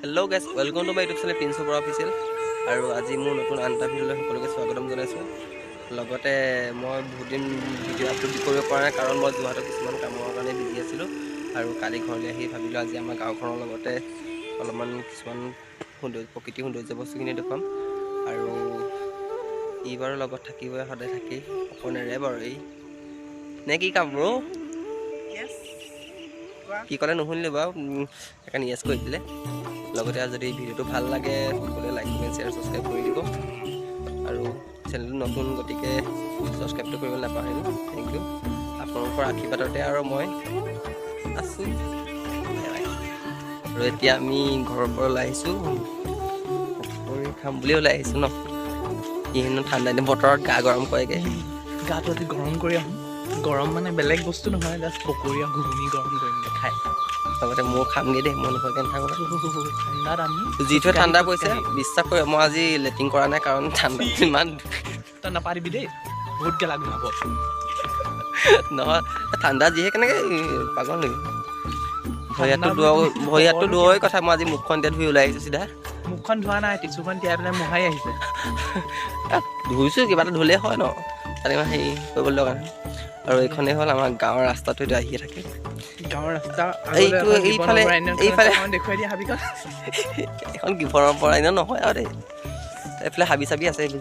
Hello' guys welcome to my YouTube channel prince Bora official. আৰু আজি মোৰ নতুন আন এটা ভিডিঅ'লৈ সকলোকে স্বাগতম জনাইছোঁ। লগতে মই বহুত দিন ভিডিঅ' আপলোড কৰিব পৰা নাই, কাৰণ মই যোৰহাটৰ কিছুমান কামৰ কাৰণে বিজি আছিলোঁ। আৰু কালি ঘৰলৈ আহি ভাবিলোঁ আজি আমাৰ গাঁওখনৰ লগতে অলপমান কিছুমান প্ৰকৃতিৰ সৌন্দৰ্য বস্তুখিনি দেখুৱাম। আৰু ই বাৰু লগত থাকিবই, সদায় থাকি অকণেৰে বাৰু এই নে কি কাম ব্ৰ' কি ক'লে নুশুনিলোঁ বাৰু, সেইকাৰণে য়েছ কৰি দিলে। লগতে যদি ভিডিঅ'টো ভাল লাগে সকলোৱে লাইক কমেণ্ট শ্বেয়াৰ ছাবস্ক্ৰাইব কৰি দিব। আৰু চেনেলটো নতুন, গতিকে ছাবস্ক্ৰাইবটো কৰিবলৈ নাপাহৰিব। Thank you. আপোনালোকৰ আশীৰ্বাদতে আৰু মই আছোঁ। আৰু এতিয়া আমি ঘৰৰ পৰা ওলাই আহিছোঁ, পকৰি খাম বুলি ওলাই আহিছোঁ ন। কিনো ঠাণ্ডা দিন বতৰত গা গৰম কৰেগৈ। গাটো আজি গৰম কৰি আহোঁ। গৰম মানে বেলেগ বস্তু নহয়, জাষ্ট পকৰি আৰু ঘুগুনি গৰম কৰিম খাই। লগতে মোৰ খামগৈ দেই, মই নোখোৱাকৈ নাথাকোঁ। ঠাণ্ডাত আমি যিটোৱে ঠাণ্ডা পৰিছে বিশ্বাস কৰে, মই আজি লেট্ৰিন কৰা নাই, কাৰণ ঠাণ্ডা ইমান তই নাপাৰিবি দেই, বহুত গেলা গোন্ধাব। নহয় ঠাণ্ডা যিহে কেনেকৈ পাগল নেকি। ভৰিয়াতটো দূৰৰে কথা, মই আজি মুখখন এতিয়া ধুই ওলাই আহিছোঁ চিধা। মুখখন ধোৱা নাই, টিচুখন তিয়াই পেলাই মোহাৰি আহিছে। ধুইছোঁ, কিবা এটা ধুলেই হয় ন, তাত ইমান হেৰি কৰিবলৈ লগা নাই। আৰু এইখনেই হ'ল আমাৰ গাঁৱৰ ৰাস্তাটো, এতিয়া আহিয়ে থাকে গাঁৱৰ ৰাস্তা। এইটো এইফালে দেখুৱাই দিয়া হাবিখন। এখন গিফৰৰ পৰা এনে নহয় আৰু দেই, এইফালে হাবি চাবি আছে। এইফালে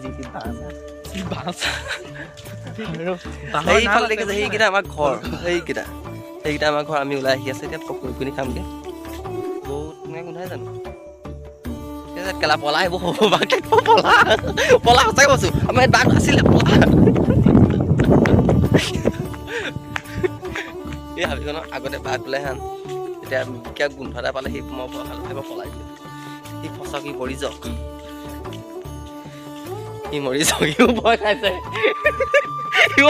দেখিছে সেইকেইটা আমাৰ ঘৰ, সেইকেইটা আমাৰ ঘৰ। আমি ওলাই আহি আছোঁ এতিয়া, পকৰি খুনি খামগৈ। বহুত ধুনীয়া গোন্ধাই জানো কেলা পলা, এইবোৰ পলা সঁচাকৈ কৈছোঁ, আমাৰ ইয়াত বাঘ আছিলে পলা। এই হাবিখনৰ আগতে বাঘ ওলাই হান, এতিয়া কিয় গোন্ধ এটা পালে সি মই পলাই দিলোঁ। সি ফচক, সি মৰি যাওক, সিও ভয় খাইছে, সিও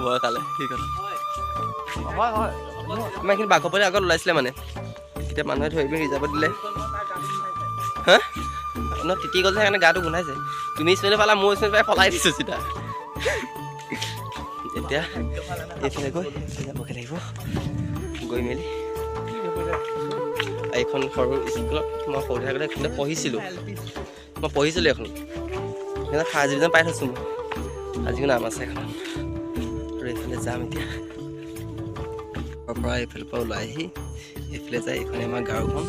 ভয় খালে। ঠিক আছে, আমাৰ এইখিনি বাঘৰ পৰা আগত ওলাইছিলে মানে, এতিয়া মানুহে ধৰি পিনি ৰিজাৰ্ভত দিলে। হা ন তিতি গ'ল যে, সেইকাৰণে গাটো গোন্ধাইছে। তুমি স্মেল পালা, মোৰ স্মেল পাই পলাই দিছোঁ চিধা। এতিয়া এইফালে গৈ যাবগৈ লাগিব, গৈ মেলি এইখন সৰু স্কুলত মই সৰু থাকোঁতে এইখনতে পঢ়িছিলোঁ। এইখন সেইকাৰণে ফাৰ্ষ্ট ডিভিজন পাই থৈছোঁ মই, আজিও নাম আছে এখন। আৰু এইফালে যাম এতিয়া, ঘৰৰ পৰা এইফালৰ পৰা ওলাই আহি এইফালে যায়। এইখনে আমাৰ গাঁওখন।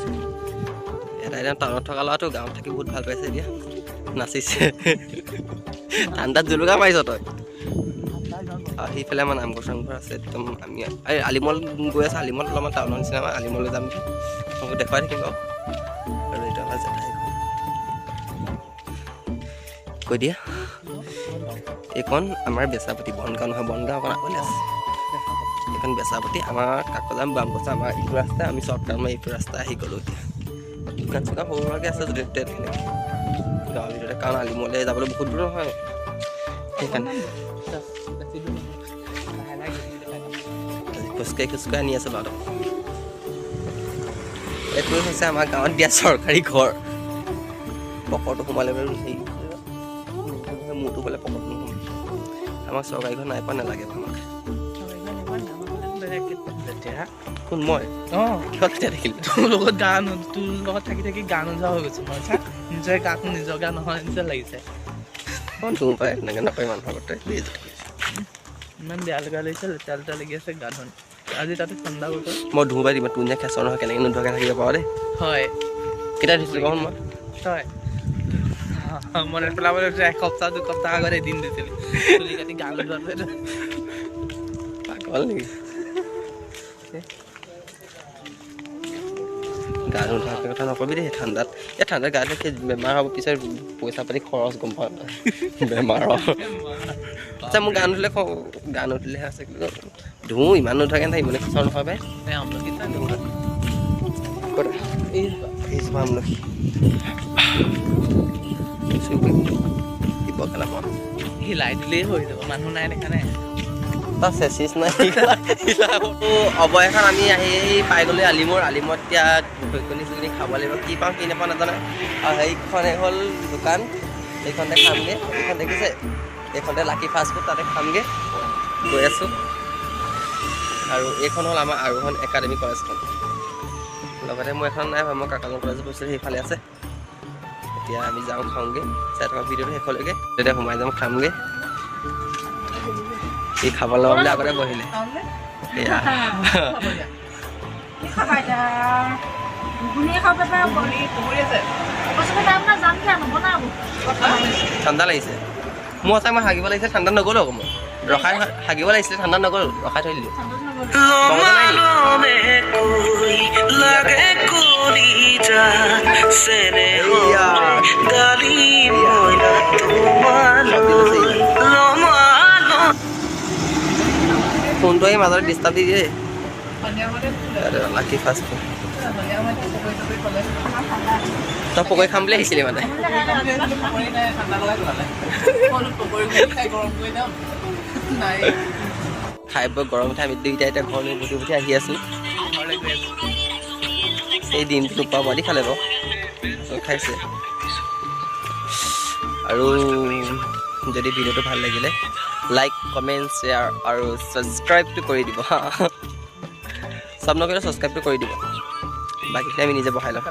এটা টাউনত থকা ল'ৰাটো গাঁৱত থাকি বহুত ভাল পাইছে, এতিয়া নাচিছে। ঠাণ্ডাত জুলুকা মাৰিছ তই। আৰু সেইফালে আমাৰ নামঘৰ চামঘৰ আছে একদম। আমি আলিমল গৈ আছোঁ, আলিমল অলপমান টাউনৰ নিচিনা, আমাৰ আলিমললৈ যাম নেকি, তোমাক দেখুৱাই থাকিম বাৰু। আৰু এইটো আমাৰ জেঠাই ঘৰ। কৈ দিয়া, এইখন আমাৰ বেচাপতি, বনগাঁও নহয়, বনগাঁও অকণ আগলৈ আছে। এইখন বেচাপতি, আমাৰ কাকজাম বামকচা, আমাৰ এইটো ৰাস্তা, আমি শ্বৰ্টকাট আমাৰ এইটো ৰাস্তা আহি গ'লোঁ। এতিয়া দোকান চোকান সৰু সুৰাকৈ আছে যদি গাঁৱৰ ভিতৰতে, কাৰণ আলিমলৈ যাবলৈ বহুত দূৰ নহয়, সেইকাৰণে খোজকাঢ়ি আনি আছে ল'ৰাটো। এইটোৱে হৈছে আমাৰ গাঁৱত দিয়া চৰকাৰী ঘৰ। পকৰটো সোমালে বাৰু হেৰি মূৰটো বোলে পকৰটো নোসোমালে। আমাক চৰকাৰী ঘৰ নাই পোৱা, নালাগে আমাক। কোন মই? কিহত তেতিয়া দেখিলোঁ তোৰ লগত থাকি থাকি গা নোযোৱা হৈ গৈছে। মই নিজৰ গাটো নিজৰ গা নহয় নিচিনা লাগিছে। তোৰ পাই এনেকৈ নাপায় মানুহৰ আগতে ইমান বেয়া লগা লাগিছে, লেতেৰা লেতেৰা লাগি আছে গা ধুন। আজি তাতে ঠাণ্ডা বতৰ, মই ধুব পাৰিম। তোৰ যে খেঁচৰ নহয়, কেনেকৈ নোধোৱাকৈ থাকিব পাৰ দেই। হয়, কেতিয়া ধুইছিলোঁ কওঁ মই? তই মনত পেলাবলৈ এসপ্তাহ দুসপ্তাহ আগত এদিন দিছিলি চুলি কাটি গা নোধোৱাটো। পাগল নেকি? গা নোধোৱাকৈ কথা নকবি দেই ঠাণ্ডাত। এই ঠাণ্ডাত গা ধুই বেমাৰ হ'ব, পিছত পইচা পাতি খৰচ গম পাওঁ বেমাৰ। আচ্ছা, মোৰ গা নুধুলে গা নুধুলেহে আছে, কিন্তু ধুওঁ ইমান নোধোৱাকৈ নাথাকে, ইমানে খচৰ নহয় পাই। এইজোপা আমলখি হিলাই দিলেই হৈ যাব, মানুহ নাই দেখা নাই। চেচিছ নাই অৱশেষত আমি আহি পাই গ'লোঁ আলিমত। এতিয়া ভৈকনি চৈকনি খাব লাগিব, কি পাওঁ কি নাপাওঁ নাজানে। আৰু সেইখনে হ'ল দোকান, এইখনতে খামগৈ। এইখন দেখিছে, এইখনতে লাকি ফাষ্ট ফুড, তাতে খামগৈ। গৈ আছোঁ। আৰু এইখন হ'ল আমাৰ আৰোহণ একাডেমি কলেজখন। লগতে মোৰ এখন নাই মই কাকাজন কলেজ গৈছিলোঁ সেইফালে আছে এতিয়া আমি যাওঁ খাওঁগৈ চাই থকা ভিডিঅ'টো শেষলৈকে তেতিয়া সোমাই যাম খামগৈ সি খাব ল'ব বুলি আগতে বহিলে এয়া ঠাণ্ডা লাগিছে মোৰ সঁচাই মই হাগিব লাগিছে ঠাণ্ডা নগ'লো আকৌ মই ৰখাই হাগিব লাগিছিলে ঠাণ্ডা নগ'লো ৰখাই থৈ দিলোঁ ফোনটো আহি মাজতে ডিষ্টাৰ্ব দি দিয়ে লাকি ফাষ্ট ফুড তই পকৰি খাম বুলি আহিছিলি মানে খাই বৈ গৰম উঠাই আমি দুইটা এতিয়া ঘৰলৈ বুটি বুটি আহি আছোঁ এই দিনটো নোপোৱা মাৰি খালে বাৰু খাইছে আৰু যদি ভিডিঅ'টো ভাল লাগিলে লাইক কমেণ্ট শ্বেয়াৰ আৰু ছাবস্ক্ৰাইবটো কৰি দিব হা চব নকৰিলে ছাবস্ক্ৰাইবটো কৰি দিব বাকীখিনি আমি নিজে বহাই ল'ম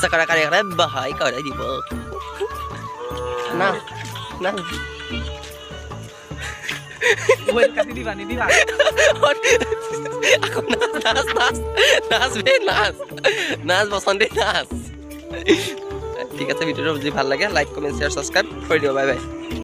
চাকাৰা কাৰি কাৰে বহাই কৰাই দিব না না নাচ বসন্তি নাচ ঠিক আছে ভিডিঅ'টো যদি ভাল লাগে লাইক কমেণ্ট শ্বেয়াৰ ছাবস্ক্ৰাইব কৰি দিব বাই বাই